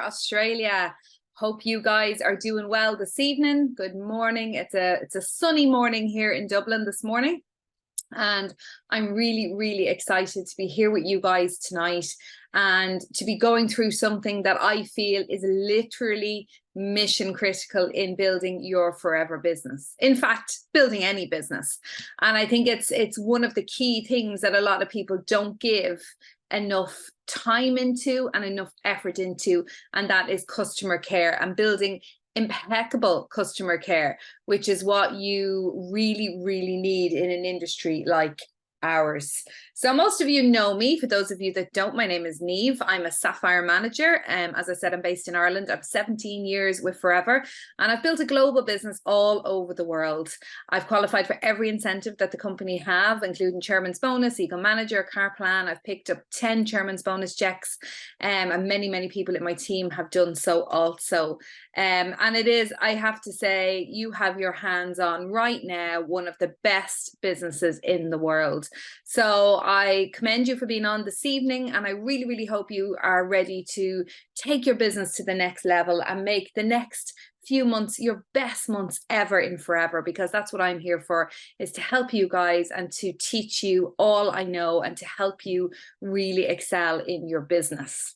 Australia. Hope you guys are doing well this evening. Good morning. It's a sunny morning here in Dublin this morning. And I'm really excited to be here with you guys tonight and to be going through something that I feel is literally mission critical in building your forever business. In fact, building any business. And I think it's one of the key things that a lot of people don't give enough time into and enough effort into, and that is customer care and building impeccable customer care, which is what you really need in an industry like ours. So most of you know me. For those of you that don't, my name is Niamh. I'm a Sapphire manager. As I said, I'm based in Ireland. I've 17 years with Forever, and I've built a global business all over the world. I've qualified for every incentive that the company have, including chairman's bonus, eco manager, car plan. I've picked up 10 chairman's bonus checks, and many people in my team have done so also. And it is, I have to say, you have your hands on right now one of the best businesses in the world. So I commend you for being on this evening, and I really hope you are ready to take your business to the next level and make the next few months your best months ever in Forever, because that's what I'm here for, is to help you guys and to teach you all I know and to help you really excel in your business.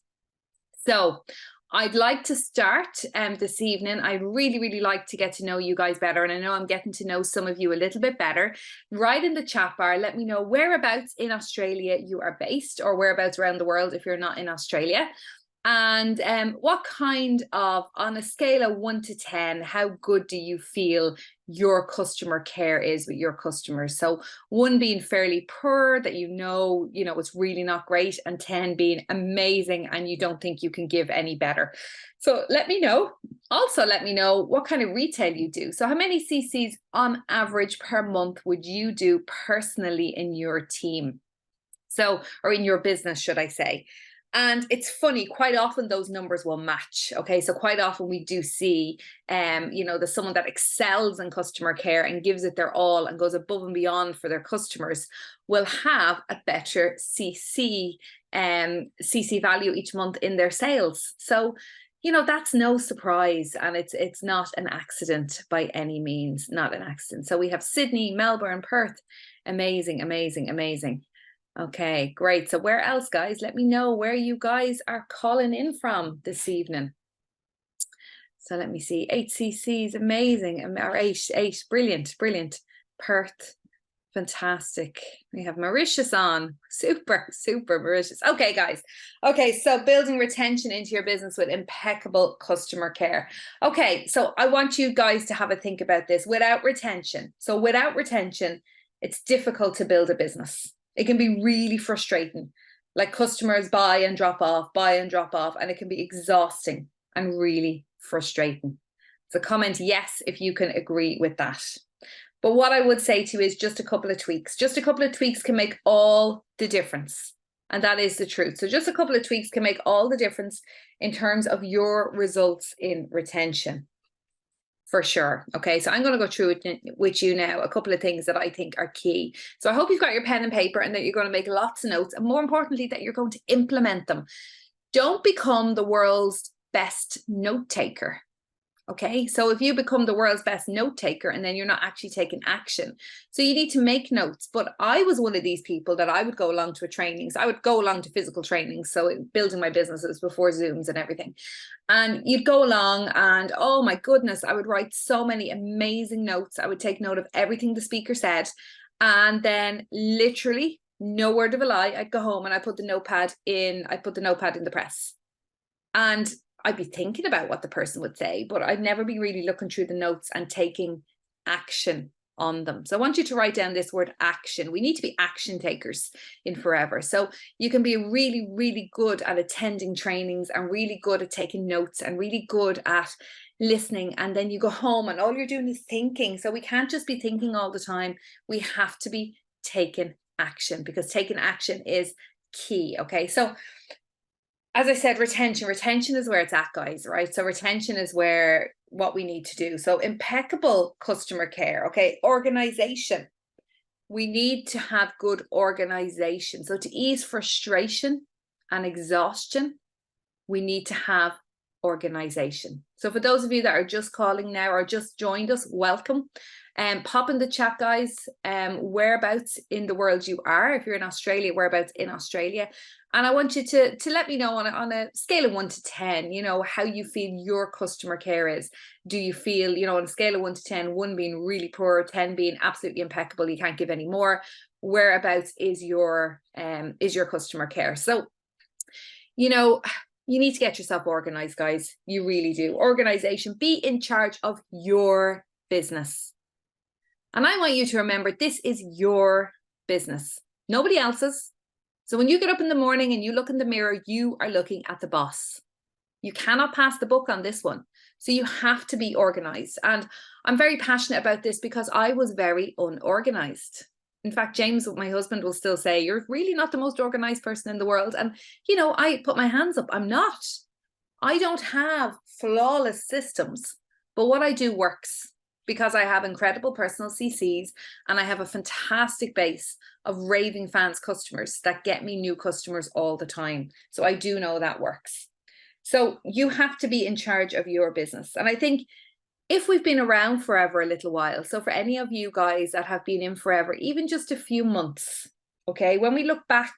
So I'd like to start this evening. I'd really like to get to know you guys better. And I know I'm getting to know some of you a little bit better. Right in the chat bar, let me know whereabouts in Australia you are based, or whereabouts around the world if you're not in Australia. And what kind of, on a scale of 1 to 10, how good do you feel your customer care is with your customers? So 1 being fairly poor, that you know it's really not great, and 10 being amazing and you don't think you can give any better. So let me know. Also let me know what kind of retail you do. So how many CCs on average per month would you do personally in your team? So, or in your business, should I say. And it's funny, quite often those numbers will match. Okay, so quite often we do see, there's someone that excels in customer care and gives it their all and goes above and beyond for their customers will have a better CC value each month in their sales. So, that's no surprise, and it's not an accident by any means, not an accident. So we have Sydney, Melbourne, Perth. Amazing. Okay, great. So where else, guys? Let me know where you guys are calling in from this evening. So let me see. 8 CCs, amazing. Or 8, brilliant. Perth, fantastic. We have Mauritius on. Super Mauritius. Okay, guys. Okay, so building retention into your business with impeccable customer care. Okay, so I want you guys to have a think about this. Without retention, it's difficult to build a business. It can be really frustrating, like customers buy and drop off, and it can be exhausting and really frustrating. So comment yes if you can agree with that. But what I would say to you is just a couple of tweaks. Just a couple of tweaks can make all the difference. And that is the truth. So just a couple of tweaks can make all the difference in terms of your results in retention. For sure. Okay, so I'm going to go through it with you now, a couple of things that I think are key. So I hope you've got your pen and paper and that you're going to make lots of notes, and more importantly, that you're going to implement them. Don't become the world's best note taker. Okay, so if you become the world's best note taker and then you're not actually taking action, so you need to make notes. But I was one of these people that I would go along to a training. So I would go along to physical training, so building my businesses before Zooms and everything. And you'd go along and, oh my goodness, I would write so many amazing notes. I would take note of everything the speaker said. And then literally, no word of a lie, I'd go home and I put the notepad in the press. And I'd be thinking about what the person would say, but I'd never be really looking through the notes and taking action on them. So I want you to write down this word action. We need to be action takers in Forever. So you can be really good at attending trainings and really good at taking notes and really good at listening. And then you go home and all you're doing is thinking. So we can't just be thinking all the time. We have to be taking action, because taking action is key. Okay, so as I said, retention is where it's at, guys, right? So retention is what we need to do. So impeccable customer care, okay? Organization. We need to have good organization. So to ease frustration and exhaustion, we need to have organization. So for those of you that are just calling now or just joined us, welcome. Pop in the chat, guys, whereabouts in the world you are. If you're in Australia, whereabouts in Australia. And I want you to let me know on a scale of 1 to 10, you know, how you feel your customer care is. Do you feel, you know, on a scale of 1 to 10, 1 being really poor, 10 being absolutely impeccable, you can't give any more, whereabouts is your customer care? So, you know, you need to get yourself organized, guys. You really do. Organization, be in charge of your business. And I want you to remember, this is your business, nobody else's. So when you get up in the morning and you look in the mirror, you are looking at the boss. You cannot pass the buck on this one. So you have to be organized. And I'm very passionate about this because I was very unorganized. In fact, James, my husband, will still say, you're really not the most organized person in the world. And, you know, I put my hands up. I'm not. I don't have flawless systems, but what I do works because I have incredible personal CCs and I have a fantastic base of raving fans customers that get me new customers all the time. So I do know that works. So you have to be in charge of your business. And I think if we've been around forever a little while, so for any of you guys that have been in forever, even just a few months, okay, when we look back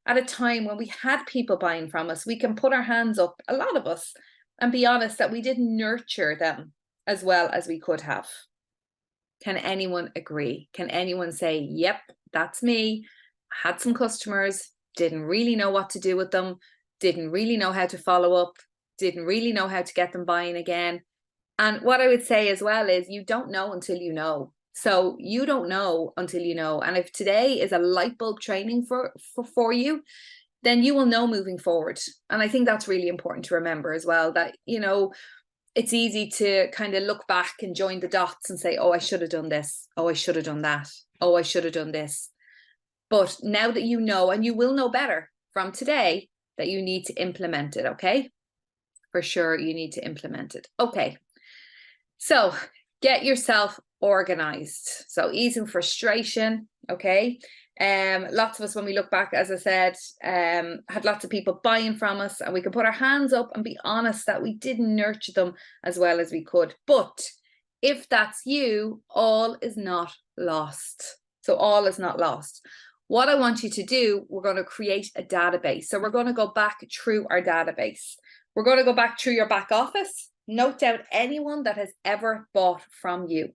at a time when we had people buying from us, we can put our hands up, a lot of us, and be honest that we didn't nurture them as well as we could have. Can anyone agree? Can anyone say, yep, that's me? Had some customers, didn't really know what to do with them, didn't really know how to follow up, didn't really know how to get them buying again. And what I would say as well is you don't know until you know. So you don't know until you know. And if today is a light bulb training for you, then you will know moving forward. And I think that's really important to remember as well, that, you know, it's easy to kind of look back and join the dots and say, oh, I should have done this. Oh, I should have done that. Oh, I should have done this. But now that you know, and you will know better from today, that you need to implement it, okay? For sure, you need to implement it. Okay, so get yourself organized. So easing frustration, okay? Lots of us, when we look back, as I said, had lots of people buying from us, and we can put our hands up and be honest that we didn't nurture them as well as we could. But if that's you, all is not lost. So all is not lost. What I want you to do, we're going to create a database. So we're going to go back through our database. We're going to go back through your back office. Note down anyone that has ever bought from you.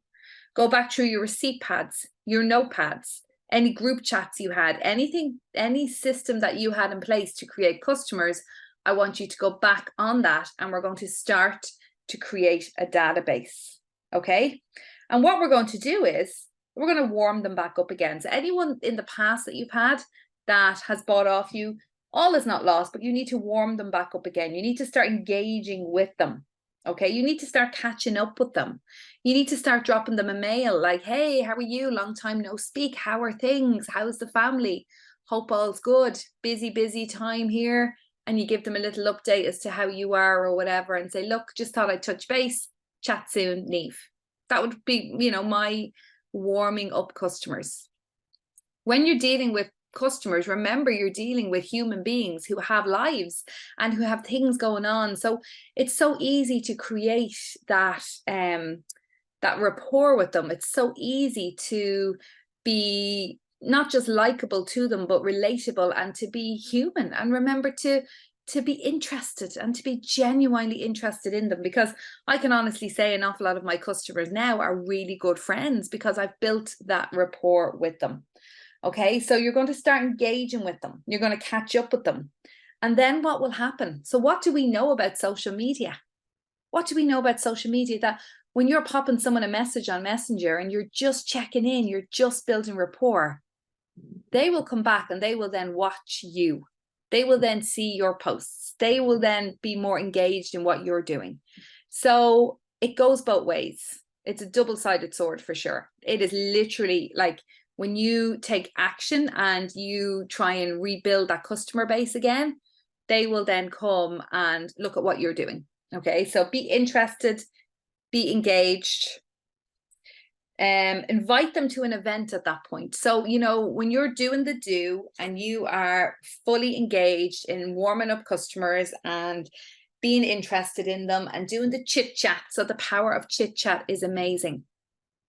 Go back through your receipt pads, your notepads, any group chats you had, anything, any system that you had in place to create customers. I want you to go back on that, and we're going to start to create a database. Okay. And what we're going to do is we're going to warm them back up again. So anyone in the past that you've had that has bought off you, all is not lost, but you need to warm them back up again. You need to start engaging with them. Okay, you need to start catching up with them. You need to start dropping them a mail like, hey, how are you? Long time no speak. How are things? How's the family? Hope all's good. Busy time here. And you give them a little update as to how you are or whatever, and say, look, just thought I'd touch base. Chat soon, leave. That would be, you know, my warming up customers. When you're dealing with customers, remember you're dealing with human beings who have lives and who have things going on. So it's so easy to create that that rapport with them. It's so easy to be not just likable to them, but relatable, and to be human. And remember to be interested and to be genuinely interested in them, because I can honestly say an awful lot of my customers now are really good friends because I've built that rapport with them. Okay, so you're going to start engaging with them. You're going to catch up with them. And then what will happen? So what do we know about social media? What do we know about social media? That when you're popping someone a message on Messenger and you're just checking in, you're just building rapport, they will come back and they will then watch you. They will then see your posts. They will then be more engaged in what you're doing. So it goes both ways. It's a double-sided sword for sure. It is literally like, when you take action and you try and rebuild that customer base again, they will then come and look at what you're doing. Okay, so be interested, be engaged, invite them to an event at that point. So, you know, when you're doing the do and you are fully engaged in warming up customers and being interested in them and doing the chit chat. So the power of chit chat is amazing,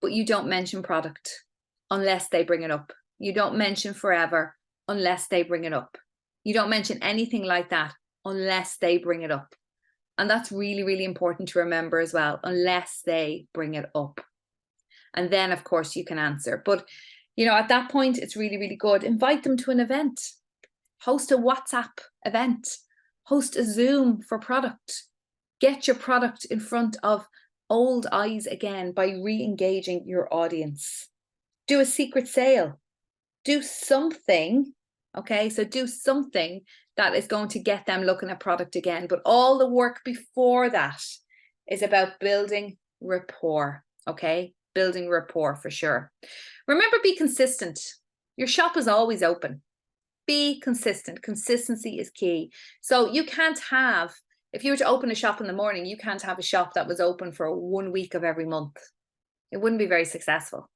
but you don't mention product unless they bring it up. You don't mention forever unless they bring it up. You don't mention anything like that unless they bring it up. And that's really, really important to remember as well, unless they bring it up. And then, of course, you can answer. But, you know, at that point, it's really, really good. Invite them to an event. Host a WhatsApp event. Host a Zoom for product. Get your product in front of old eyes again by re-engaging your audience. Do a secret sale. Do something, okay? So do something that is going to get them looking at product again. But all the work before that is about building rapport, okay? Building rapport for sure. Remember, be consistent. Your shop is always open. Be consistent. Consistency is key. So you can't have, if you were to open a shop in the morning, you can't have a shop that was open for 1 week of every month. It wouldn't be very successful.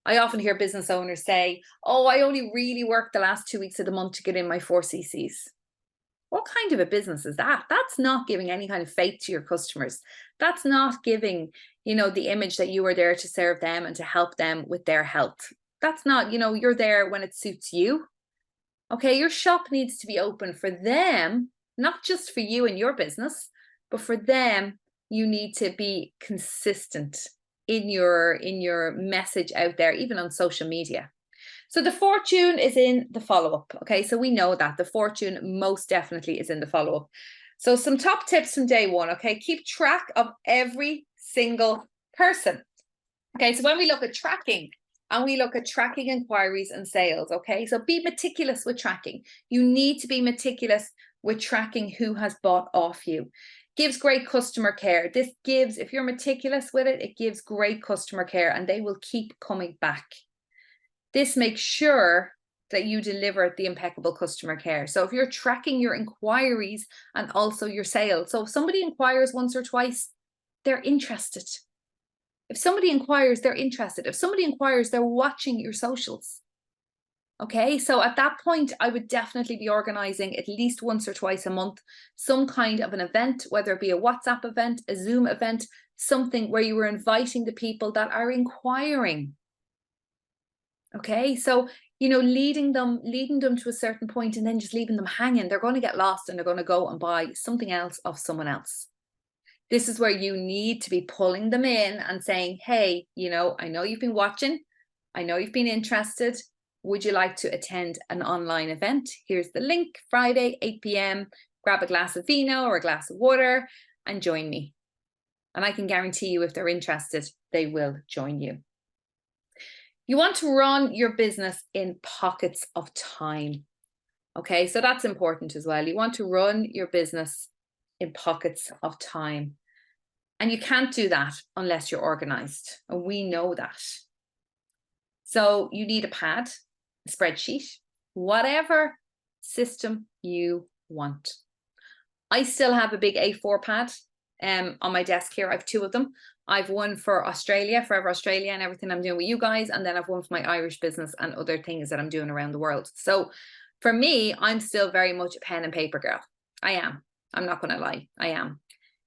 I often hear business owners say, oh, I only really work the last 2 weeks of the month to get in my 4 CCs. What kind of a business is that? That's not giving any kind of faith to your customers. That's not giving, you know, the image that you are there to serve them and to help them with their health. That's not, you know, you're there when it suits you. Okay, your shop needs to be open for them, not just for you and your business, but for them, you need to be consistent in your message out there, even on social media. So the fortune is in the follow-up. Okay, so we know that the fortune most definitely is in the follow-up. So some top tips from day one. Okay, keep track of every single person. Okay, so when we look at tracking, and we look at tracking inquiries and sales, okay? So be meticulous with tracking. You need to be meticulous with tracking who has bought off you. Gives great customer care. This gives, if you're meticulous with it, it gives great customer care and they will keep coming back. This makes sure that you deliver the impeccable customer care. So if you're tracking your inquiries and also your sales, so if somebody inquires once or twice, they're interested. If somebody inquires, they're interested. If somebody inquires, they're watching your socials. Okay, so at that point, I would definitely be organizing at least once or twice a month, some kind of an event, whether it be a WhatsApp event, a Zoom event, something where you were inviting the people that are inquiring. Okay, so, you know, leading them to a certain point and then just leaving them hanging. They're going to get lost and they're going to go and buy something else of someone else. This is where you need to be pulling them in and saying, hey, you know, I know you've been watching. I know you've been interested. Would you like to attend an online event? Here's the link, Friday, 8 p.m. Grab a glass of vino or a glass of water and join me. And I can guarantee you, if they're interested, they will join you. You want to run your business in pockets of time. Okay, so that's important as well. You want to run your business in pockets of time. And you can't do that unless you're organized. And we know that. So you need a pad, a spreadsheet, whatever system you want. I still have a big A4 pad on my desk here. I have 2 of them. I've one for Australia, Forever Australia, and everything I'm doing with you guys. And then I've one for my Irish business and other things that I'm doing around the world. So for me, I'm still very much a pen and paper girl. I am. I'm not going to lie. I am.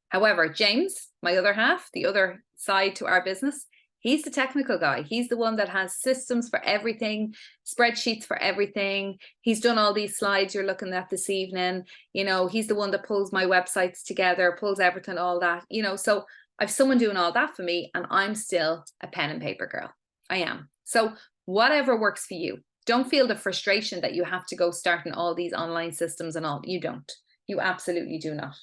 However, James, my other half, the other side to our business, he's the technical guy. He's the one that has systems for everything, spreadsheets for everything. He's done all these slides you're looking at this evening. You know, he's the one that pulls my websites together, pulls everything, all that, you know. So I've someone doing all that for me, and I'm still a pen and paper girl. I am. So whatever works for you. Don't feel the frustration that you have to go starting all these online systems and all. You don't. You absolutely do not.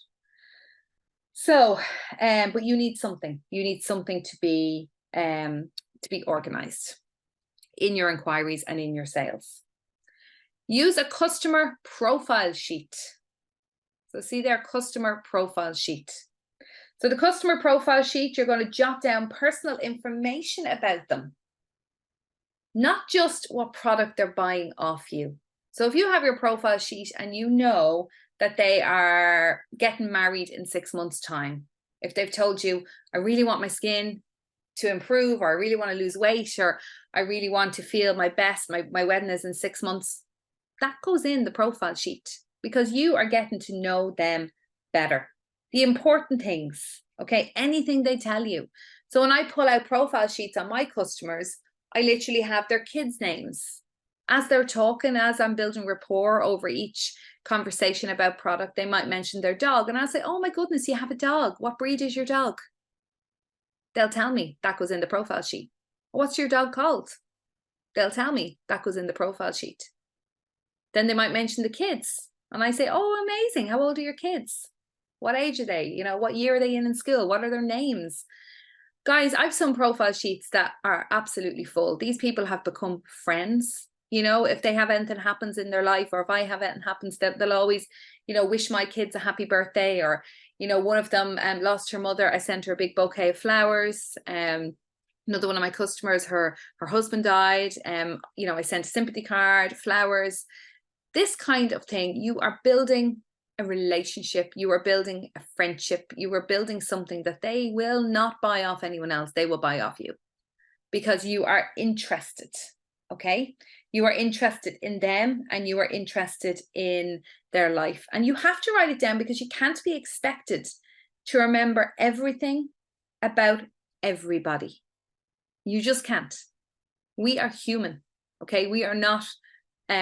So, but you need something. You need something to be organized in your inquiries and in your sales. Use a customer profile sheet. So see their customer profile sheet. So the customer profile sheet, you're going to jot down personal information about them, not just what product they're buying off you. So if you have your profile sheet and you know that they are getting married in 6 months' time, if they've told you, I really want my skin to improve, or I really want to lose weight, or I really want to feel my best, my wedding is in 6 months, that goes in the profile sheet because you are getting to know them better. the important things, okay? Anything they tell you. So when I pull out profile sheets on my customers, I literally have their kids' names. As they're talking, as I'm building rapport over each conversation about product, they might mention their dog. And I'll say, oh my goodness, you have a dog. What breed is your dog? They'll tell me. That goes in the profile sheet. What's your dog called? They'll tell me. That goes in the profile sheet. Then they might mention the kids. And I say, oh, amazing. How old are your kids? What age are they? You know, what year are they in school? What are their names? Guys, I've some profile sheets that are absolutely full. These people have become friends. You know, if they have anything happens in their life, or if I have anything happens, they'll always, you know, wish my kids a happy birthday. Or, you know, one of them lost her mother. I sent her a big bouquet of flowers. Another one of my customers, her husband died. You know, I sent a sympathy card, flowers. This kind of thing, you are building a relationship, you are building a friendship, you are building something that they will not buy off anyone else. They will buy off you because you are interested, okay? You are interested in them and you are interested in their life. And you have to write it down because you can't be expected to remember everything about everybody. You just can't. We are human, okay? We are not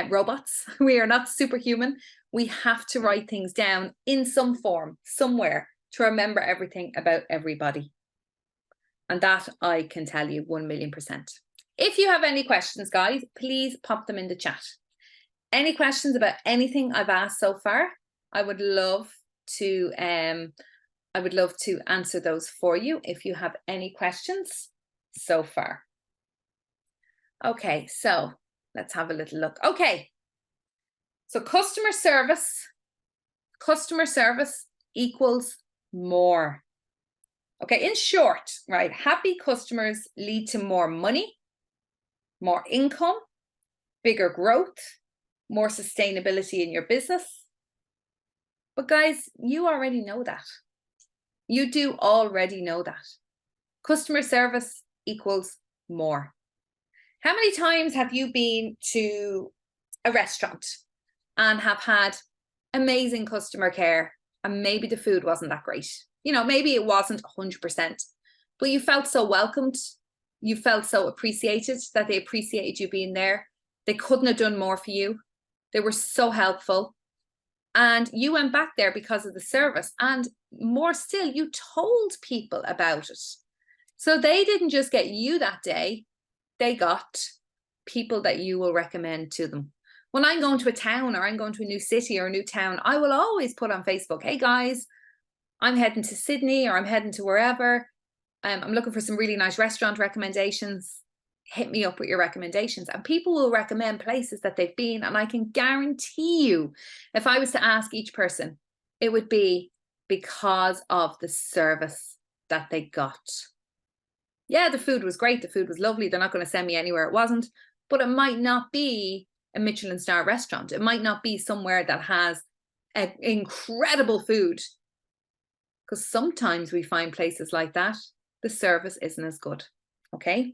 robots. We are not superhuman. We have to write things down in some form, somewhere, to remember everything about everybody. And that I can tell you 1,000,000%. If you have any questions, guys, please pop them in the chat. Any questions about anything I've asked so far, I would love to answer those for you if you have any questions so far. Okay, so let's have a little look. Okay, so customer service equals more. Okay, in short, right, happy customers lead to more money, more income, bigger growth, more sustainability in your business. But guys, you already know that. You do already know that. Customer service equals more. How many times have you been to a restaurant and have had amazing customer care and maybe the food wasn't that great? You know, maybe it wasn't 100%, but you felt so welcomed. You felt so appreciated, that they appreciated you being there. They couldn't have done more for you. They were so helpful. And you went back there because of the service. And more still, you told people about it. So they didn't just get you that day. They got people that you will recommend to them. When I'm going to a town or I'm going to a new city or a new town, I will always put on Facebook, hey guys, I'm heading to Sydney or I'm heading to wherever. I'm looking for some really nice restaurant recommendations. Hit me up with your recommendations. And people will recommend places that they've been. And I can guarantee you, if I was to ask each person, it would be because of the service that they got. Yeah, the food was great. The food was lovely. They're not going to send me anywhere it wasn't. But it might not be a Michelin star restaurant. It might not be somewhere that has incredible food. Because sometimes we find places like that, the service isn't as good. Okay?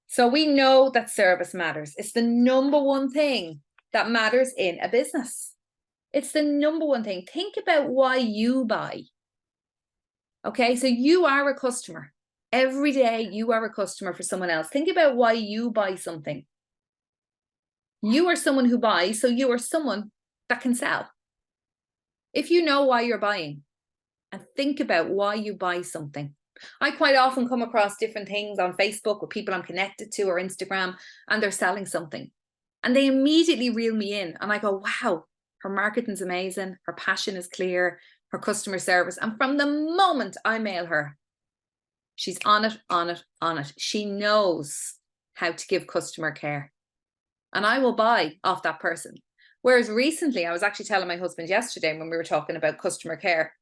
So we know that service matters. It's the number one thing that matters in a business. It's the number one thing. Think about why you buy. Okay? So you are a customer. Every day you are a customer for someone else. Think about why you buy something. You are someone who buys, so you are someone that can sell. If you know why you're buying and think about why you buy something. I quite often come across different things on Facebook with people I'm connected to or Instagram, and they're selling something. And they immediately reel me in. And I go, wow, her marketing's amazing. Her passion is clear. Her customer service. And from the moment I mail her, she's on it, on it, on it. She knows how to give customer care. And I will buy off that person. Whereas recently, I was actually telling my husband yesterday when we were talking about customer care,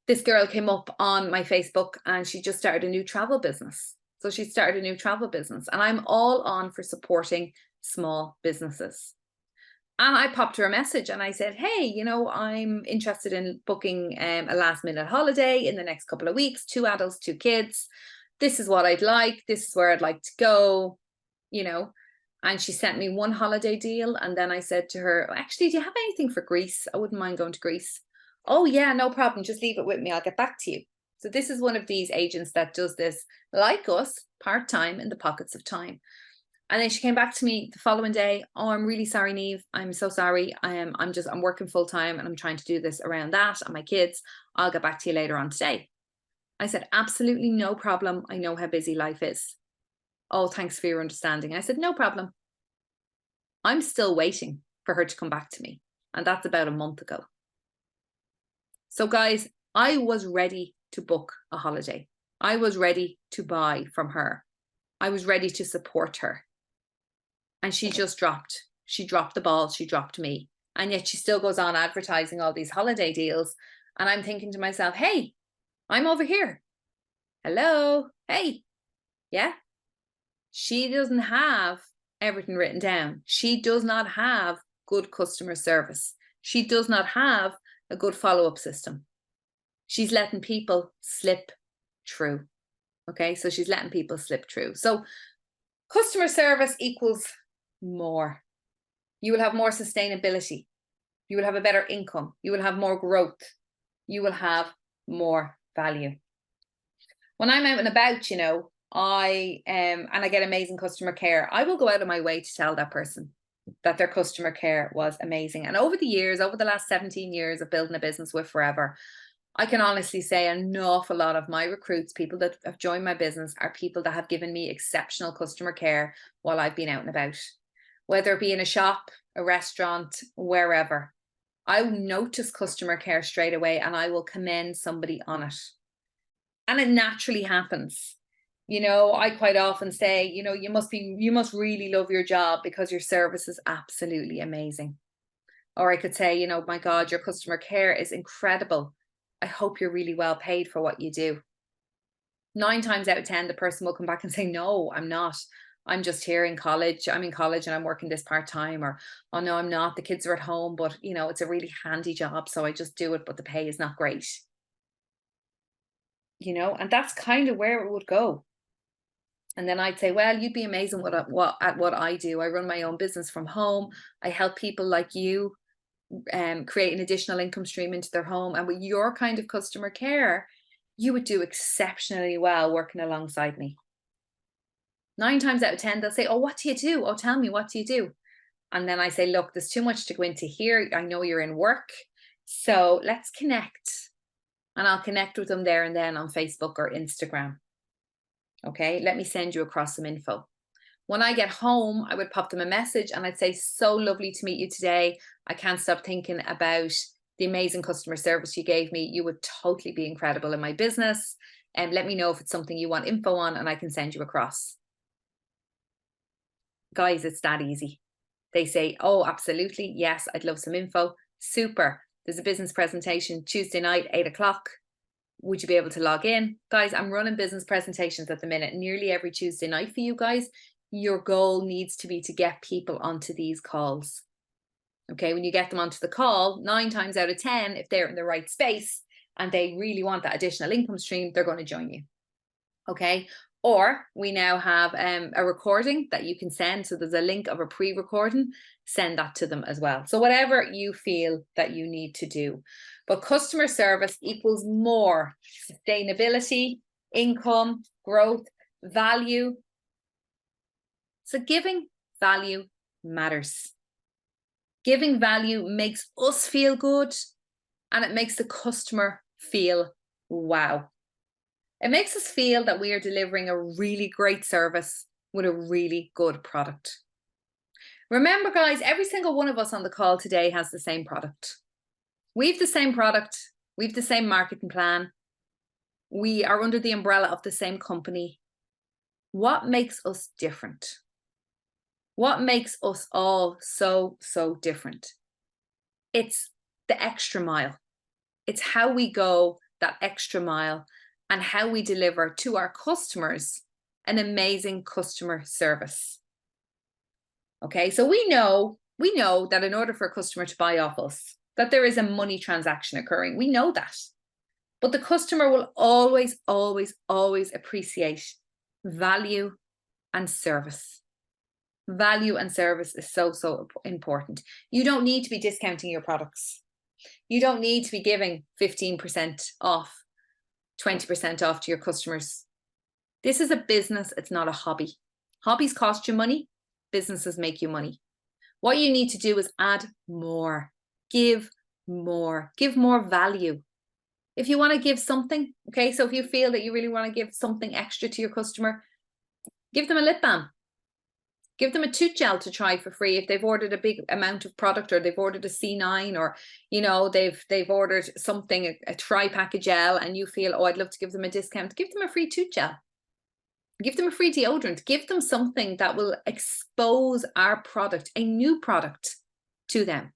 this girl came up on my Facebook and she just started a new travel business. So she started a new travel business, and I'm all on for supporting small businesses. And I popped her a message and I said, hey, you know, I'm interested in booking a last minute holiday in the next couple of weeks, 2 adults, 2 kids. This is what I'd like. This is where I'd like to go, you know. And she sent me one holiday deal. And then I said to her, actually, do you have anything for Greece? I wouldn't mind going to Greece. Oh yeah, no problem. Just leave it with me. I'll get back to you. So this is one of these agents that does this, like us, part-time in the pockets of time. And then she came back to me the following day. Oh, I'm really sorry, Neve. I'm so sorry. I'm working full time and I'm trying to do this around that and my kids. I'll get back to you later on today. I said, absolutely no problem. I know how busy life is. Oh, thanks for your understanding. I said, no problem. I'm still waiting for her to come back to me. And that's about a month ago. So guys, I was ready to book a holiday. I was ready to buy from her. I was ready to support her. And she just dropped. She dropped the ball. She dropped me. And yet she still goes on advertising all these holiday deals. And I'm thinking to myself, hey, I'm over here. Hello. Hey. Yeah. She doesn't have everything written down. She does not have good customer service. She does not have a good follow-up system. She's letting people slip through. Okay. So she's letting people slip through. So customer service equals more. You will have more sustainability. You will have a better income. You will have more growth. You will have more value. When I'm out and about, I and I get amazing customer care, I will go out of my way to tell that person that their customer care was amazing. And over the years, over the last 17 years of building a business with Forever, I can honestly say an awful lot of my recruits, people that have joined my business, are people that have given me exceptional customer care while I've been out and about. Whether it be in a shop, a restaurant, wherever, I will notice customer care straight away and I will commend somebody on it. And it naturally happens. I quite often say, you must really love your job because your service is absolutely amazing. Or I could say, my God, your customer care is incredible. I hope you're really well paid for what you do. 9 times out of 10, the person will come back and say, no, I'm not. I'm just here in college. I'm in college and I'm working this part-time. Or, oh no, I'm not. The kids are at home, but it's a really handy job. So I just do it, but the pay is not great. And that's kind of where it would go. And then I'd say, well, you'd be amazing at what I do. I run my own business from home. I help people like you create an additional income stream into their home. And with your kind of customer care, you would do exceptionally well working alongside me. 9 times out of 10, they'll say, oh, what do you do? Oh, tell me, what do you do? And then I say, look, there's too much to go into here. I know you're in work. So let's connect. And I'll connect with them there and then on Facebook or Instagram. Okay, let me send you across some info. When I get home, I would pop them a message and I'd say, so lovely to meet you today. I can't stop thinking about the amazing customer service you gave me. You would totally be incredible in my business. And let me know if it's something you want info on and I can send you across. Guys, it's that easy. They say, oh, absolutely. Yes, I'd love some info. Super. There's a business presentation Tuesday night, 8 o'clock. Would you be able to log in? Guys, I'm running business presentations at the minute, nearly every Tuesday night for you guys. Your goal needs to be to get people onto these calls. Okay, when you get them onto the call, 9 times out of 10, if they're in the right space and they really want that additional income stream, they're going to join you. Okay, or we now have a recording that you can send. So there's a link of a pre-recording. Send that to them as well. So whatever you feel that you need to do. But customer service equals more sustainability, income, growth, value. So giving value matters. Giving value makes us feel good and it makes the customer feel wow. It makes us feel that we are delivering a really great service with a really good product. Remember, guys, every single one of us on the call today has the same product. We've the same product. We've the same marketing plan. We are under the umbrella of the same company. What makes us different? What makes us all so different? It's the extra mile. It's how we go that extra mile and how we deliver to our customers an amazing customer service. Okay, so we know that in order for a customer to buy off us, that there is a money transaction occurring. We know that. But the customer will always appreciate value and service. Value and service is so important. You don't need to be discounting your products. You don't need to be giving 15% off, 20% off to your customers. This is a business, it's not a hobby. Hobbies cost you money, businesses make you money. What you need to do is add more, give more value. If you want to give something, okay, so if you feel that you really want to give something extra to your customer, give them a lip balm. Give them a tooth gel to try for free if they've ordered a big amount of product, or they've ordered a C9, or they've ordered something, a tri-pack of gel, and you feel, oh, I'd love to give them a discount. Give them a free tooth gel. Give them a free deodorant. Give them something that will expose our product, a new product, to them.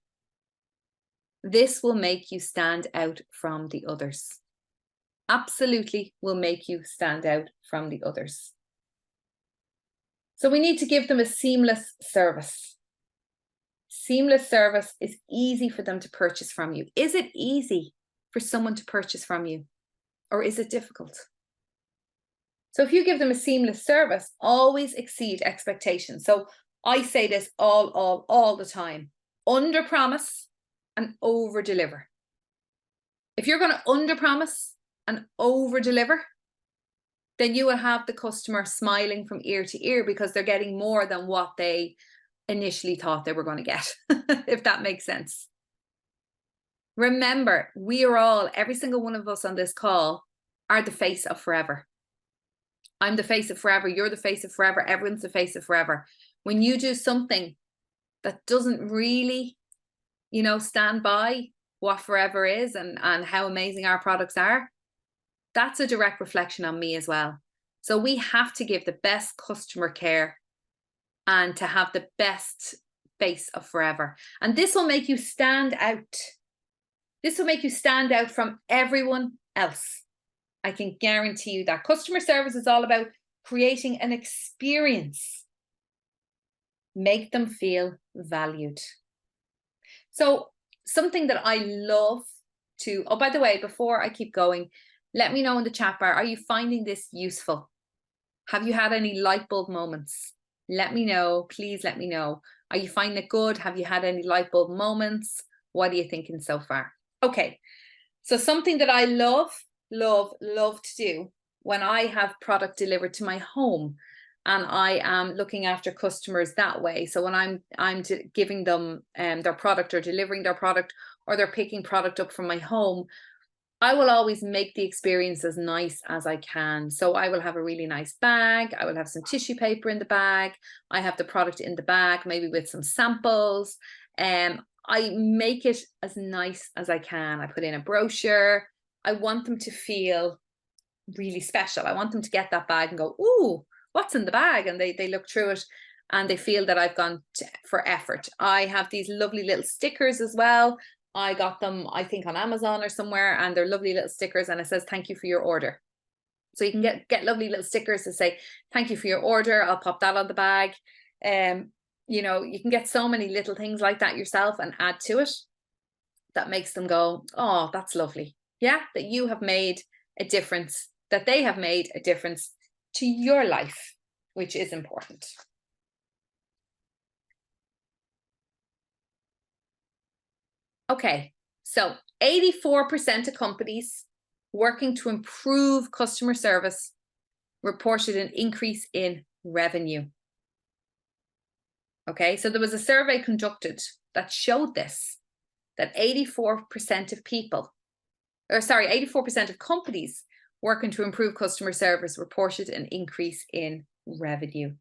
This will make you stand out from the others. Absolutely will make you stand out from the others. So we need to give them a seamless service. Seamless service is easy for them to purchase from you. Is it easy for someone to purchase from you, or is it difficult? So if you give them a seamless service, always exceed expectations. So I say this all the time: under promise and over deliver. If you're going to under promise and over deliver, then you will have the customer smiling from ear to ear, because they're getting more than what they initially thought they were going to get, if that makes sense. Remember, we are all, every single one of us on this call, are the face of forever. I'm the face of forever. You're the face of forever. Everyone's the face of forever. When you do something that doesn't really, stand by what forever is and how amazing our products are, that's a direct reflection on me as well. So we have to give the best customer care and to have the best face of forever. And this will make you stand out. This will make you stand out from everyone else. I can guarantee you that. Customer service is all about creating an experience. Make them feel valued. So something that I love to, oh, by the way, before I keep going, let me know in the chat bar, are you finding this useful? Have you had any light bulb moments? Let me know, please let me know. Are you finding it good? Have you had any light bulb moments? What are you thinking so far? Okay, so something that I love to do when I have product delivered to my home and I am looking after customers that way. So when I'm giving them their product, or delivering their product, or they're picking product up from my home, I will always make the experience as nice as I can. So I will have a really nice bag. I will have some tissue paper in the bag. I have the product in the bag, maybe with some samples. I make it as nice as I can. I put in a brochure. I want them to feel really special. I want them to get that bag and go, ooh, what's in the bag? And they look through it and they feel that I've gone for effort. I have these lovely little stickers as well. I got them, I think, on Amazon or somewhere, and they're lovely little stickers, and it says, thank you for your order. So you can get lovely little stickers to say, thank you for your order. I'll pop that on the bag. You can get so many little things like that yourself and add to it. That makes them go, oh, that's lovely. Yeah, that you have made a difference, that they have made a difference to your life, which is important. Okay, so 84% of companies working to improve customer service reported an increase in revenue. Okay, so there was a survey conducted that showed this, that 84% of people, 84% of companies working to improve customer service reported an increase in revenue.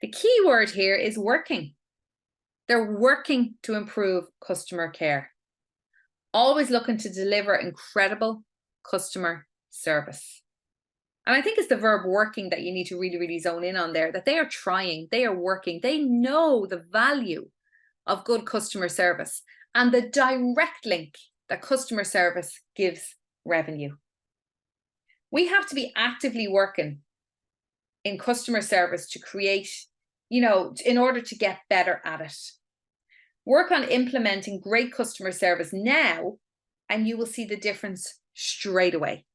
The key word here is working. They're working to improve customer care, always looking to deliver incredible customer service. And I think it's the verb working that you need to really, really zone in on there, that they are trying, they are working, they know the value of good customer service and the direct link that customer service gives revenue. We have to be actively working in customer service to create, in order to get better at it. Work on implementing great customer service now, and you will see the difference straight away.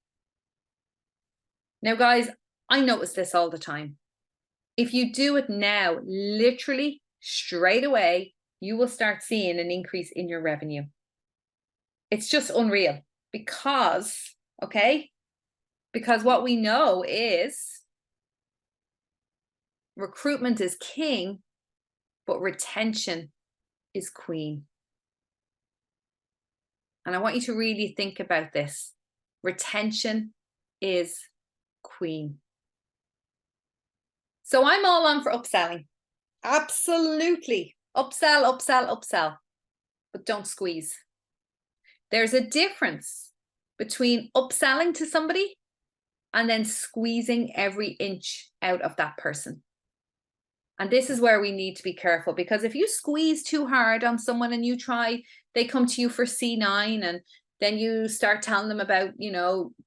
Now, guys, I notice this all the time. If you do it now, literally straight away, you will start seeing an increase in your revenue. It's just unreal because, okay, because what we know is recruitment is king, but retention is queen. And I want you to really think about this. Retention is queen. So I'm all on for upselling. Absolutely. Upsell, upsell, upsell. But don't squeeze. There's a difference between upselling to somebody and then squeezing every inch out of that person. And this is where we need to be careful, because if you squeeze too hard on someone and they come to you for C9 and then you start telling them about,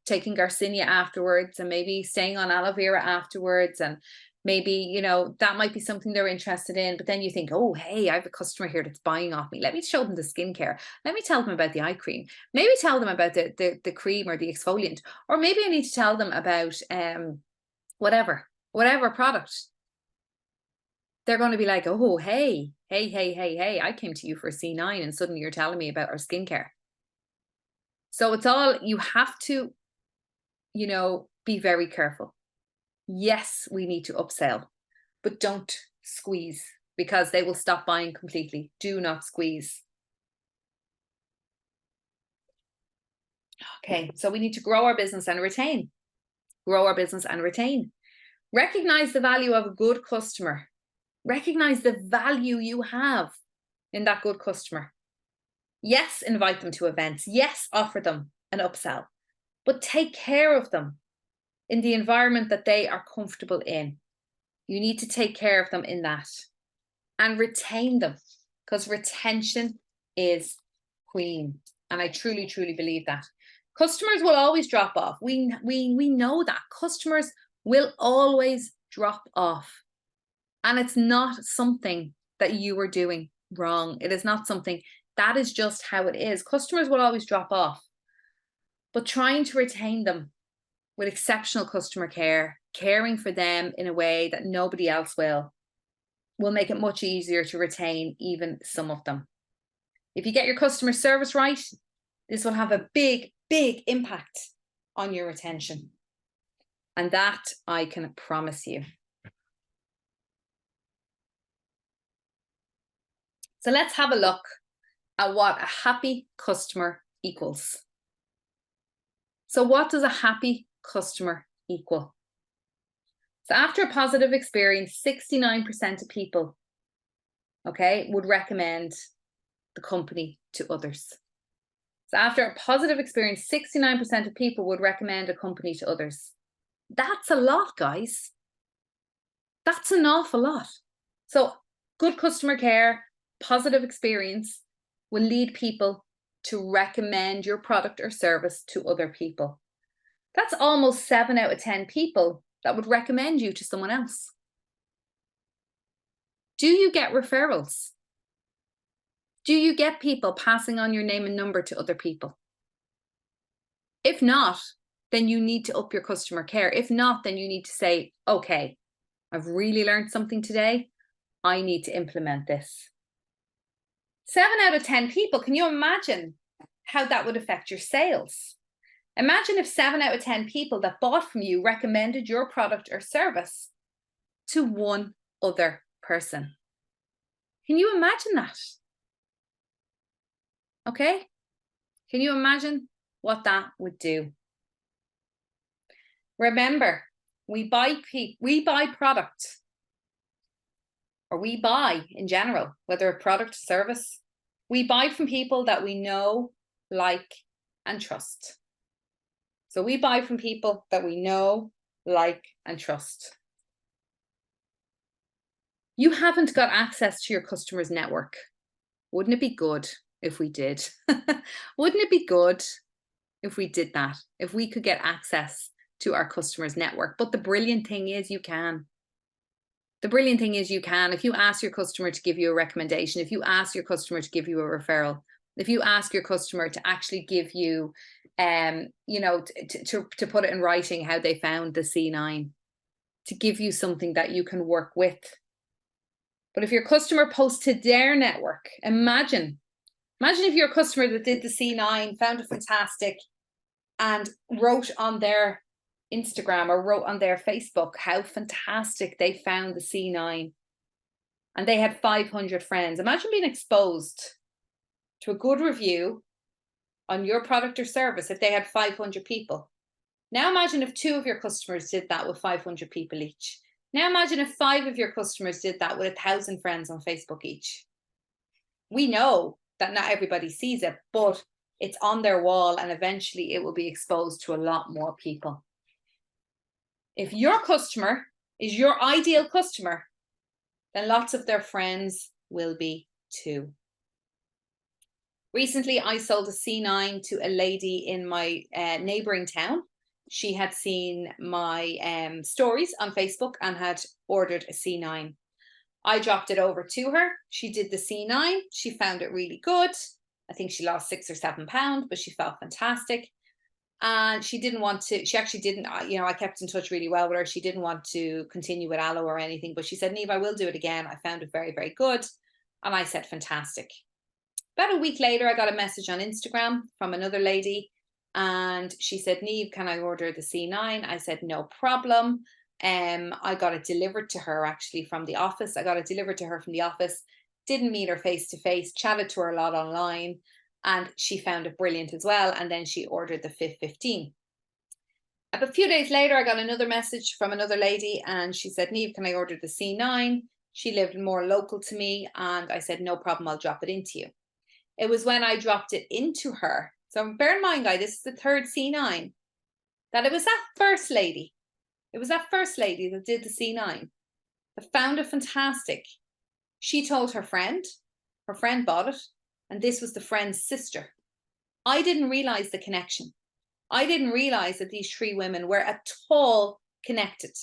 taking Garcinia afterwards and maybe staying on aloe vera afterwards, and maybe, that might be something they're interested in. But then you think, oh, hey, I have a customer here that's buying off me. Let me show them the skincare. Let me tell them about the eye cream. Maybe tell them about the cream or the exfoliant. Or maybe I need to tell them about whatever product. They're going to be like, oh, hey, I came to you for a C9 and suddenly you're telling me about our skincare. So you have to, be very careful. Yes, we need to upsell, but don't squeeze, because they will stop buying completely. Do not squeeze. Okay, so we need to grow our business and retain. Grow our business and retain. Recognize the value of a good customer. Recognize the value you have in that good customer. Yes, invite them to events. Yes, offer them an upsell, but take care of them in the environment that they are comfortable in. You need to take care of them in that and retain them, because retention is queen. And I truly, truly believe that. Customers will always drop off. We know that. Customers will always drop off. And it's not something that you are doing wrong. It is not something, that is just how it is. Customers will always drop off. But trying to retain them with exceptional customer care, caring for them in a way that nobody else will make it much easier to retain even some of them. If you get your customer service right, this will have a big, big impact on your retention. And that I can promise you. So let's have a look at what a happy customer equals. So what does a happy customer equal? So after a positive experience, 69% of people, would recommend the company to others. So after a positive experience, 69% of people would recommend a company to others. That's a lot, guys. That's an awful lot. So good customer care, positive experience will lead people to recommend your product or service to other people. That's almost 7 out of 10 people that would recommend you to someone else. Do you get referrals? Do you get people passing on your name and number to other people? If not, then you need to up your customer care. If not, then you need to say, okay, I've really learned something today. I need to implement this. 7 out of 10 people, can you imagine how that would affect your sales? Imagine if 7 out of 10 people that bought from you recommended your product or service to one other person. Can you imagine that? Okay? Can you imagine what that would do? Remember, we buy product, or we buy in general, whether a product, service, we buy from people that we know, like, and trust. So we buy from people that we know, like, and trust. You haven't got access to your customers' network. Wouldn't it be good if we did? Wouldn't it be good if we did that? If we could get access to our customers' network? But the brilliant thing is you can. The brilliant thing is you can. If you ask your customer to give you a recommendation, if you ask your customer to give you a referral, if you ask your customer to actually give you, to put it in writing how they found the C9, to give you something that you can work with. But if your customer posts to their network, imagine Imagine if you're a customer that did the C9, found it fantastic, and wrote on their Instagram or wrote on their Facebook how fantastic they found the C9. And they had 500 friends. Imagine being exposed to a good review on your product or service if they had 500 people. Now imagine if 2 of your customers did that with 500 people each. Now imagine if 5 of your customers did that with 1,000 friends on Facebook each. We know that not everybody sees it, but it's on their wall and eventually it will be exposed to a lot more people. If your customer is your ideal customer, then lots of their friends will be too. Recently, I sold a C9 to a lady in my neighboring town. She had seen my stories on Facebook and had ordered a C9. I dropped it over to her. She did the C9. She found it really good. I think she lost 6 or 7 pounds, but she felt fantastic. And she didn't want to, she actually didn't, I kept in touch really well with her. She didn't want to continue with aloe or anything, but she said, Niamh, I will do it again. I found it very, very good. And I said, fantastic. About a week later, I got a message on Instagram from another lady. And she said, Niamh, can I order the C9? I said, no problem. I got it delivered to her actually from the office. I got it delivered to her from the office. Didn't meet her face to face, chatted to her a lot online. And she found it brilliant as well. And then she ordered the 15. A few days later, I got another message from another lady and she said, Niamh, can I order the C9? She lived more local to me. And I said, no problem, I'll drop it into you. It was when I dropped it into her. So bear in mind, guys, this is the 3rd C9, that it was that first lady. It was that first lady that did the C9, that found it fantastic. She told her friend bought it. And this was the friend's sister. I didn't realize the connection. I didn't realize that these 3 women were at all connected.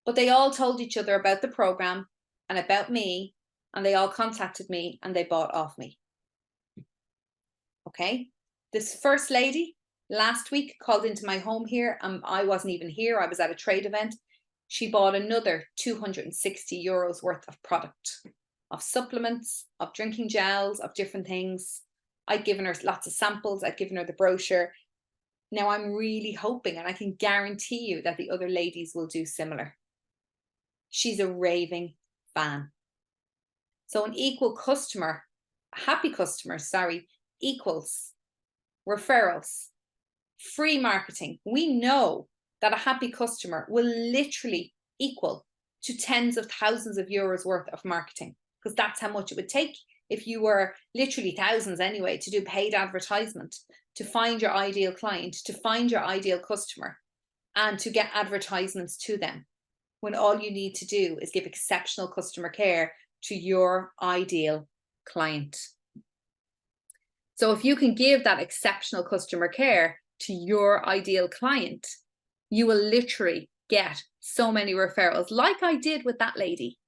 But they all told each other about the program and about me. And they all contacted me and they bought off me. Okay. This first lady last week called into my home here. I wasn't even here. I was at a trade event. She bought another €260 worth of product. Of supplements, of drinking gels, of different things. I'd given her lots of samples. I'd given her the brochure. Now I'm really hoping, and I can guarantee you that the other ladies will do similar. She's a raving fan. So an equal customer, happy customers, equals referrals, free marketing. We know that a happy customer will literally equal to tens of thousands of euros worth of marketing. Because that's how much it would take if you were literally thousands anyway to do paid advertisement, to find your ideal client, to find your ideal customer and to get advertisements to them, when all you need to do is give exceptional customer care to your ideal client. So if you can give that exceptional customer care to your ideal client, you will literally get so many referrals like I did with that lady.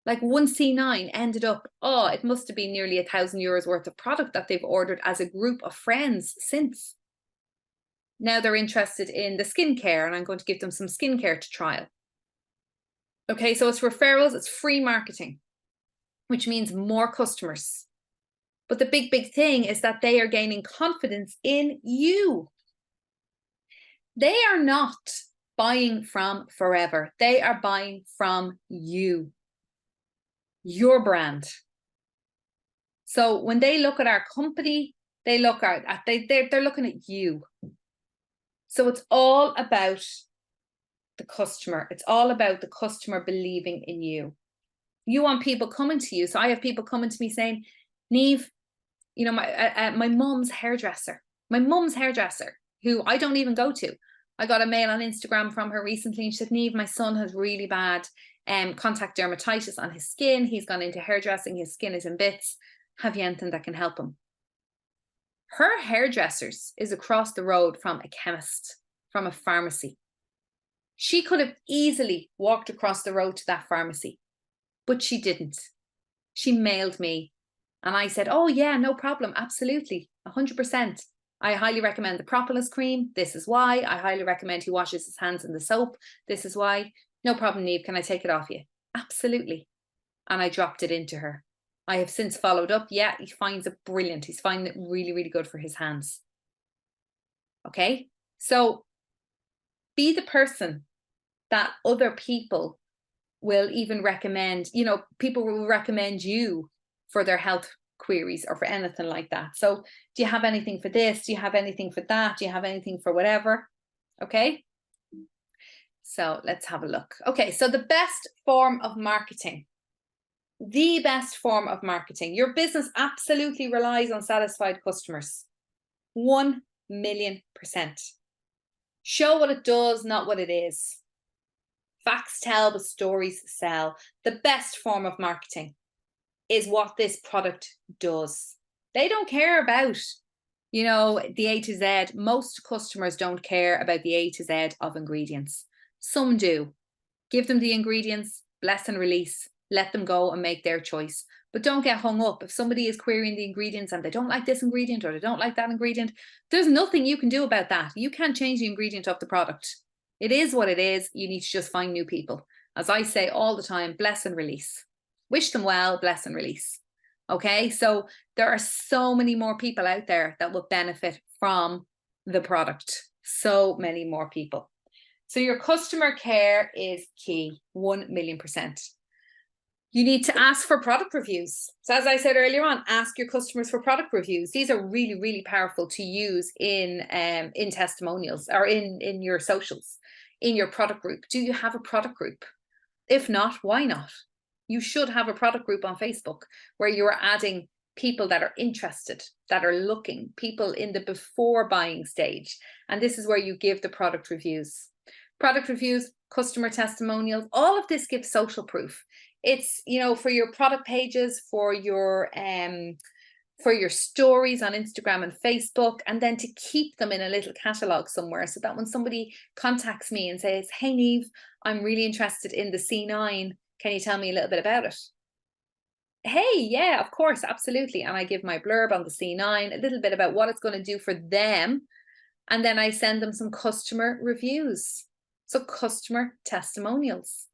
Like one C9 ended up, it must have been nearly €1,000 worth of product that they've ordered as a group of friends since. Now they're interested in the skincare and I'm going to give them some skincare to trial. Okay, so it's referrals, it's free marketing, which means more customers. But the big thing is that they are gaining confidence in you. They are not buying from Forever. They are buying from you. Your brand. So when they look at our company, they look at they're looking at you. So it's all about the customer. It's all about the customer believing in you. You want people coming to you. So I have people coming to me saying, Niamh, my mum's hairdresser, who I don't even go to. I got a mail on Instagram from her recently and she said, Niamh, my son has really bad contact dermatitis on his skin. He's gone into hairdressing. His skin is in bits. Have you anything that can help him? Her hairdressers is across the road from a chemist, from a pharmacy. She could have easily walked across the road to that pharmacy, but she didn't. She mailed me and I said, oh yeah, no problem. Absolutely. 100%. I highly recommend the propolis cream. This is why. I highly recommend he washes his hands in the soap. This is why. No problem, Niamh. Can I take it off you? Absolutely. And I dropped it into her. I have since followed up. Yeah, he finds it brilliant. He's finding it really, really good for his hands. Okay. So be the person that other people will even recommend, people will recommend you for their health queries or for anything like that. So do you have anything for this? Do you have anything for that? Do you have anything for whatever? Okay. So let's have a look. Okay. So the best form of marketing, the best form of marketing. Your business absolutely relies on satisfied customers. 1,000,000%. Show what it does, not what it is. Facts tell, but stories sell. The best form of marketing is what this product does. They don't care about, the A to Z. Most customers don't care about the A to Z of ingredients. Some do. Give them the ingredients, bless and release. Let them go and make their choice. But don't get hung up. If somebody is querying the ingredients and they don't like this ingredient or they don't like that ingredient, there's nothing you can do about that. You can't change the ingredient of the product. It is what it is. You need to just find new people. As I say all the time, bless and release. Wish them well, bless and release. Okay, so there are so many more people out there that will benefit from the product. So many more people. So your customer care is key, 1,000,000%. You need to ask for product reviews. So as I said earlier on, ask your customers for product reviews. These are really, really powerful to use in testimonials or in your socials, in your product group. Do you have a product group? If not, why not? You should have a product group on Facebook where you're adding people that are interested, that are looking, people in the before buying stage. And this is where you give the product reviews. Product reviews, customer testimonials, all of this gives social proof. It's, for your product pages, for your stories on Instagram and Facebook, and then to keep them in a little catalog somewhere so that when somebody contacts me and says, hey, Niamh, I'm really interested in the C9. Can you tell me a little bit about it? Hey, yeah, of course, absolutely. And I give my blurb on the C9, a little bit about what it's going to do for them. And then I send them some customer reviews. So customer testimonials.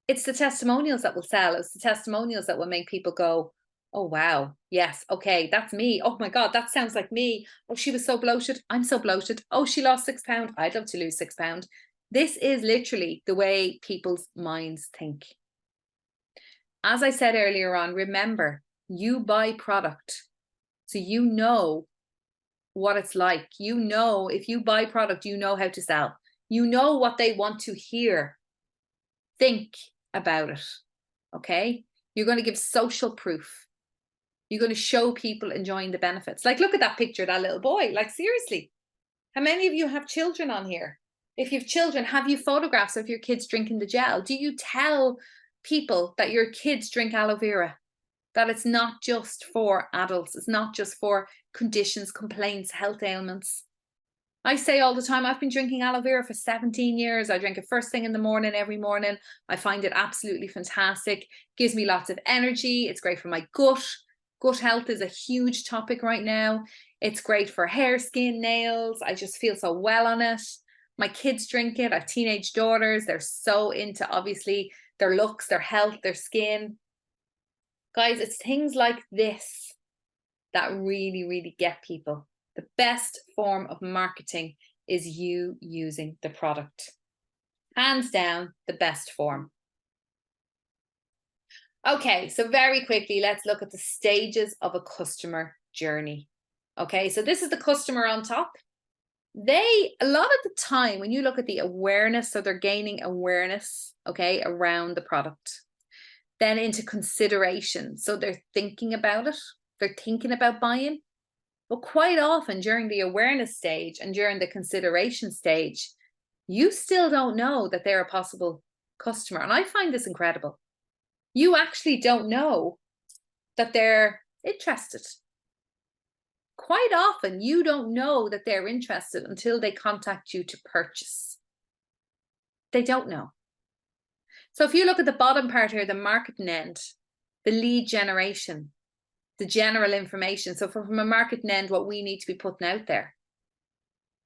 It's the testimonials that will sell. It's the testimonials that will make people go, oh, wow, yes, okay, that's me. Oh my God, that sounds like me. Oh, she was so bloated. I'm so bloated. Oh, she lost 6 pounds. I'd love to lose 6 pounds. This is literally the way people's minds think. As I said earlier on, remember, you buy product. So you know what it's like. If you buy product, you know how to sell. You know what they want to hear. Think about it. Okay? You're going to give social proof. You're going to show people enjoying the benefits. Like, look at that picture, that little boy. Like, seriously, how many of you have children on here? If you have children, have you photographs of your kids drinking the gel? Do you tell people that your kids drink aloe vera? That it's not just for adults. It's not just for conditions, complaints, health ailments. I say all the time, I've been drinking aloe vera for 17 years. I drink it first thing in the morning, every morning. I find it absolutely fantastic. Gives me lots of energy. It's great for my gut. Gut health is a huge topic right now. It's great for hair, skin, nails. I just feel so well on it. My kids drink it. I have teenage daughters. They're so into, obviously, their looks, their health, their skin. Guys, it's things like this that really, really get people. The best form of marketing is you using the product. Hands down, the best form. Okay, so very quickly, let's look at the stages of a customer journey. Okay, so this is the customer on top. A lot of the time, when you look at the awareness, so they're gaining awareness, okay, around the product. Then into consideration. So they're thinking about it. They're thinking about buying. But quite often during the awareness stage and during the consideration stage, you still don't know that they're a possible customer. And I find this incredible. You actually don't know that they're interested. Quite often, you don't know that they're interested until they contact you to purchase. They don't know. So if you look at the bottom part here, the marketing end, the lead generation, the general information. So from a marketing end, what we need to be putting out there.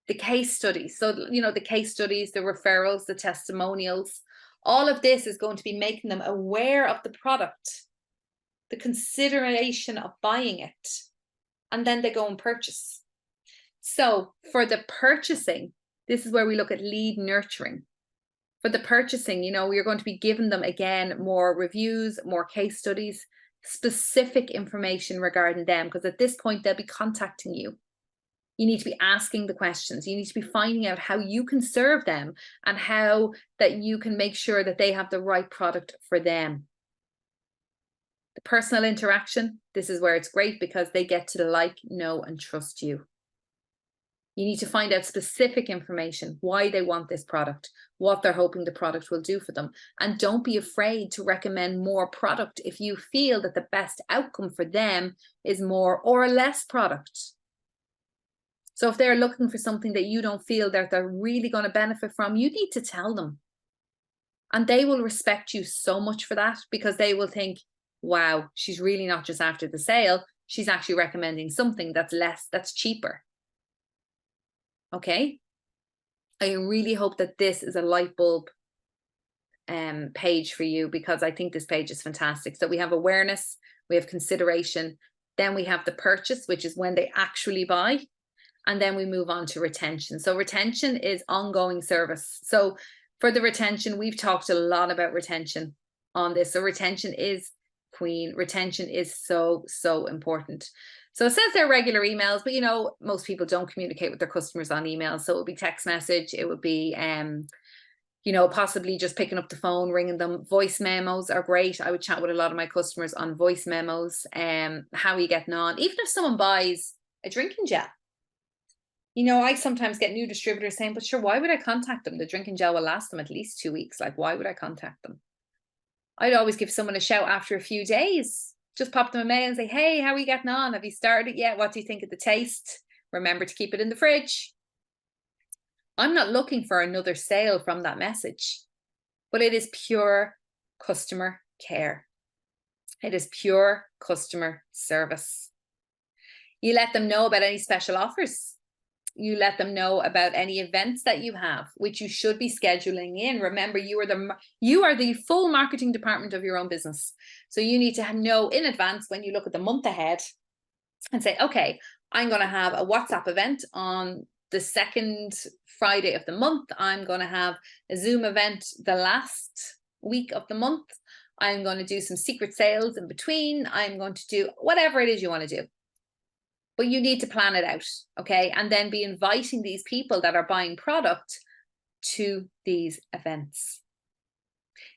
The case studies. So, the case studies, the referrals, the testimonials, all of this is going to be making them aware of the product. the consideration of buying it, and then they go and purchase. So for the purchasing, this is where we look at lead nurturing. For the purchasing, you know, we are going to be giving them again more reviews, more case studies, specific information regarding them, because at this point they'll be contacting you. You need to be asking the questions. You need to be finding out how you can serve them and how that you can make sure that they have the right product for them. The personal interaction, this is where it's great because they get to like, know, and trust you. You need to find out specific information, why they want this product, what they're hoping the product will do for them. And don't be afraid to recommend more product if you feel that the best outcome for them is more or less product. So if they're looking for something that you don't feel that they're really going to benefit from, you need to tell them. And they will respect you so much for that, because they will think, wow, she's really not just after the sale. She's actually recommending something that's cheaper. Okay. I really hope that this is a light bulb page for you, because I think this page is fantastic. So we have awareness, we have consideration, then we have the purchase, which is when they actually buy. And then we move on to retention. So retention is ongoing service. So for the retention, we've talked a lot about retention on this. So retention is queen. Retention is so, so important. So it says they're regular emails, but you know, most people don't communicate with their customers on emails. So it would be text message. It would be, you know, possibly just picking up the phone, ringing them. Voice memos are great. I would chat with a lot of my customers on voice memos. How are you getting on? Even if someone buys a drinking gel. You know, I sometimes get new distributors saying, but sure, why would I contact them? The drinking gel will last them at least 2 weeks. Like, why would I contact them? I'd always give someone a shout after a few days. Just pop them a mail and say, hey, how are you getting on? Have you started it yet? What do you think of the taste? Remember to keep it in the fridge. I'm not looking for another sale from that message, but it is pure customer care. It is pure customer service. You let them know about any special offers. You let them know about any events that you have, which you should be scheduling in. Remember, you are the full marketing department of your own business. So you need to know in advance when you look at the month ahead and say, okay, I'm going to have a WhatsApp event on the second Friday of the month. I'm going to have a Zoom event the last week of the month. I'm going to do some secret sales in between. I'm going to do whatever it is you want to do. But you need to plan it out, okay? And then be inviting these people that are buying product to these events.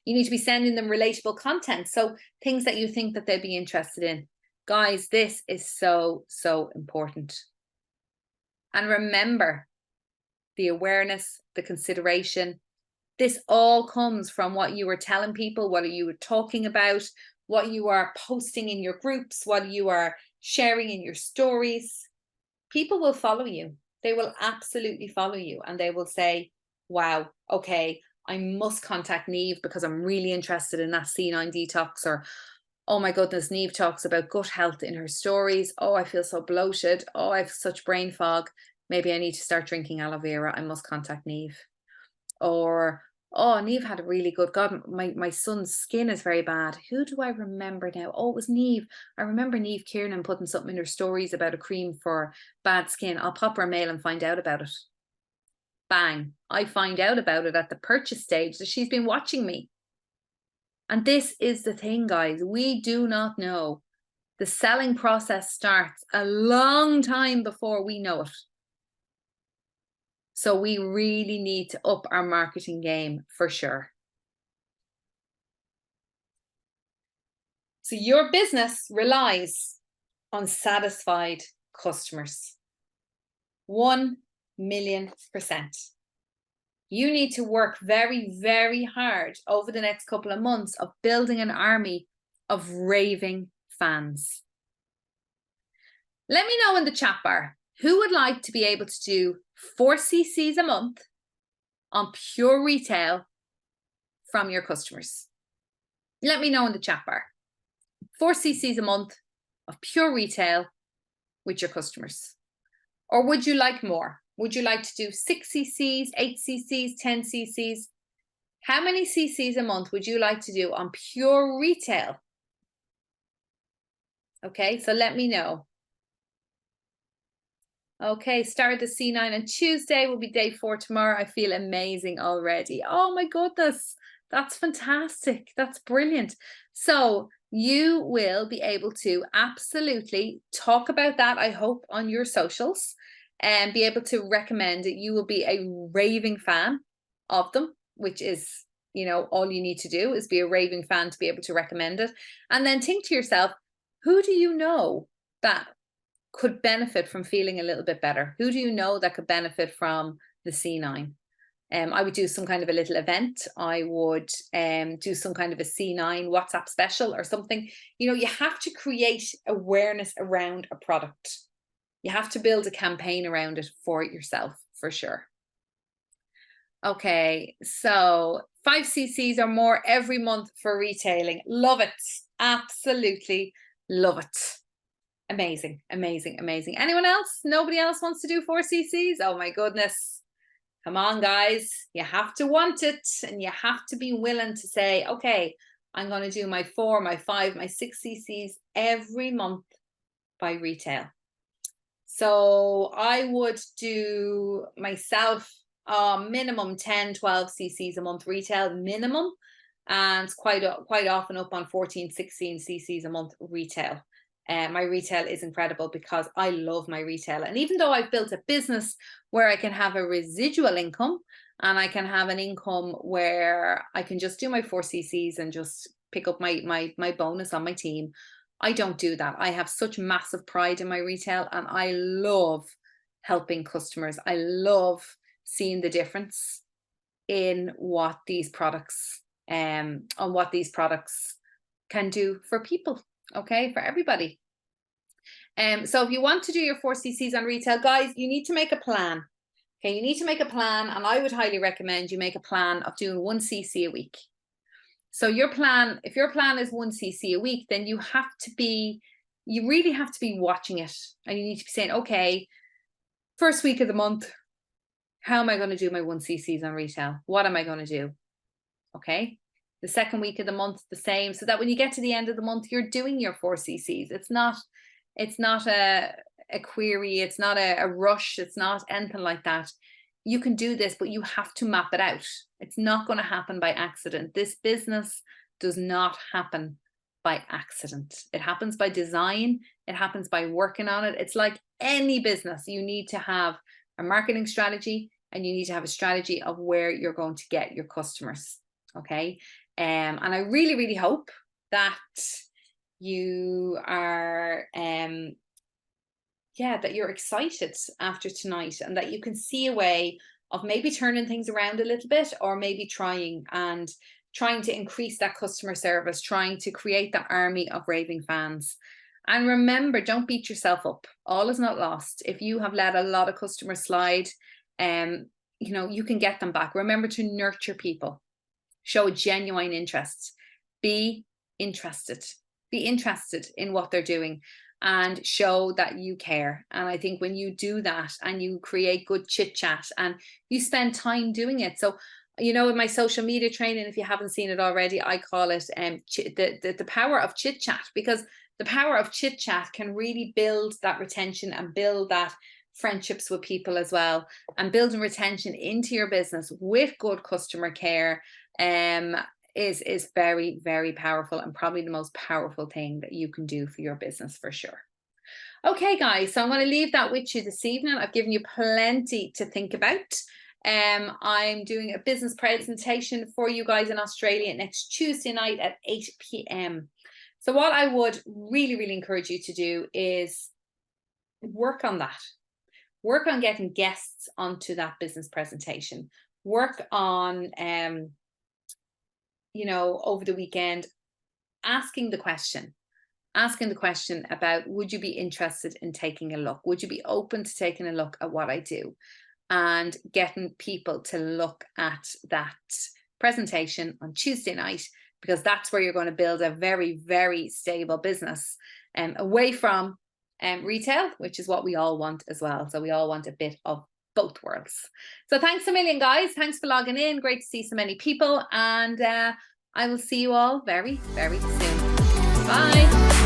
You need to be sending them relatable content. So things that you think that they'd be interested in. Guys, this is so, so important. And remember, the awareness, the consideration, this all comes from what you were telling people, what you were talking about, what you are posting in your groups, what you are sharing in your stories. People will follow you. They will absolutely follow you, and they will say, wow, okay, I must contact Neve because I'm really interested in that C9 detox. Or, oh my goodness, Neve talks about gut health in her stories. Oh, I feel so bloated. Oh, I have such brain fog. Maybe I need to start drinking aloe vera. I must contact Neve. Or, oh, Neve had a really good, God, my son's skin is very bad. Who do I remember now? Oh, it was Neve. I remember Neve Kiernan putting something in her stories about a cream for bad skin. I'll pop her a mail and find out about it. Bang. I find out about it at the purchase stage that she's been watching me. And this is the thing, guys. We do not know. The selling process starts a long time before we know it. So we really need to up our marketing game for sure. So your business relies on satisfied customers. 1,000,000%. You need to work very, very hard over the next couple of months of building an army of raving fans. Let me know in the chat bar, who would like to be able to do 4 cc's a month on pure retail from your customers? Let me know in the chat bar. 4 cc's a month of pure retail with your customers. Or would you like more? Would you like to do 6 cc's, 8 cc's, 10 cc's? How many cc's a month would you like to do on pure retail Okay, so let me know. Okay, started the C9 on Tuesday, will be day 4 tomorrow. I feel amazing already. Oh my goodness, that's fantastic. That's brilliant. So you will be able to absolutely talk about that, I hope, on your socials and be able to recommend it. You will be a raving fan of them, which is, you know, all you need to do is be a raving fan to be able to recommend it. And then think to yourself, who do you know that could benefit from feeling a little bit better? Who do you know that could benefit from the C9? I would do some kind of a little event. I would do some kind of a C9 WhatsApp special or something. You know, you have to create awareness around a product. You have to build a campaign around it for yourself, for sure. Okay, so 5 cc's or more every month for retailing. Love it. Absolutely love it. Amazing, amazing, amazing. Anyone else? Nobody else wants to do 4 cc's? Oh my goodness. Come on, guys. You have to want it and you have to be willing to say, okay, I'm going to do my 4, my 5, my 6 cc's every month by retail. So I would do myself minimum 10, 12 cc's a month retail minimum, and quite often up on 14, 16 cc's a month retail. My retail is incredible because I love my retail. And even though I've built a business where I can have a residual income and I can have an income where I can just do my 4 cc's and just pick up my bonus on my team, I don't do that. I have such massive pride in my retail and I love helping customers. I love seeing the difference in what these products on what these products can do for people. Okay, for everybody. So if you want to do your 4 cc's on retail, guys, you need to make a plan. Okay, you need to make a plan, and I would highly recommend you make a plan of doing 1 cc a week. So your plan, if your plan is 1 cc a week, then you really have to be watching it, and you need to be saying, okay, first week of the month, how am I going to do my 1 cc's on retail? What am I going to do? Okay. The second week of the month, the same, so that when you get to the end of the month, you're doing your 4 cc's. It's not a query, it's not a rush, it's not anything like that. You can do this, but you have to map it out. It's not going to happen by accident. This business does not happen by accident. It happens by design. It happens by working on it. It's like any business. You need to have a marketing strategy and you need to have a strategy of where you're going to get your customers. Okay. And I really, really hope that you are, that you're excited after tonight and that you can see a way of maybe turning things around a little bit, or maybe trying to increase that customer service, trying to create that army of raving fans. And remember, don't beat yourself up. All is not lost. If you have let a lot of customers slide, you can get them back. Remember to nurture people. Show a genuine interest. Be interested. Be interested in what they're doing and show that you care. And I think when you do that and you create good chit chat and you spend time doing it. So, in my social media training, if you haven't seen it already, I call it the power of chit chat, because the power of chit chat can really build that retention and build that friendships with people as well, and building retention into your business with good customer care is very, very powerful, and probably the most powerful thing that you can do for your business, for sure. Okay, guys, so I'm going to leave that with you this evening. I've given you plenty to think about. I'm doing a business presentation for you guys in Australia next Tuesday night at 8 p.m. So what I would really, really encourage you to do is work on that. Work on getting guests onto that business presentation. Work on, over the weekend, asking the question about, would you be interested in taking a look? Would you be open to taking a look at what I do? And getting people to look at that presentation on Tuesday night, because that's where you're going to build a very, very stable business away from retail, which is what we all want as well. So we all want a bit of both worlds. So thanks a million, guys. Thanks for logging in. Great to see so many people. And I will see you all very, very soon. Bye.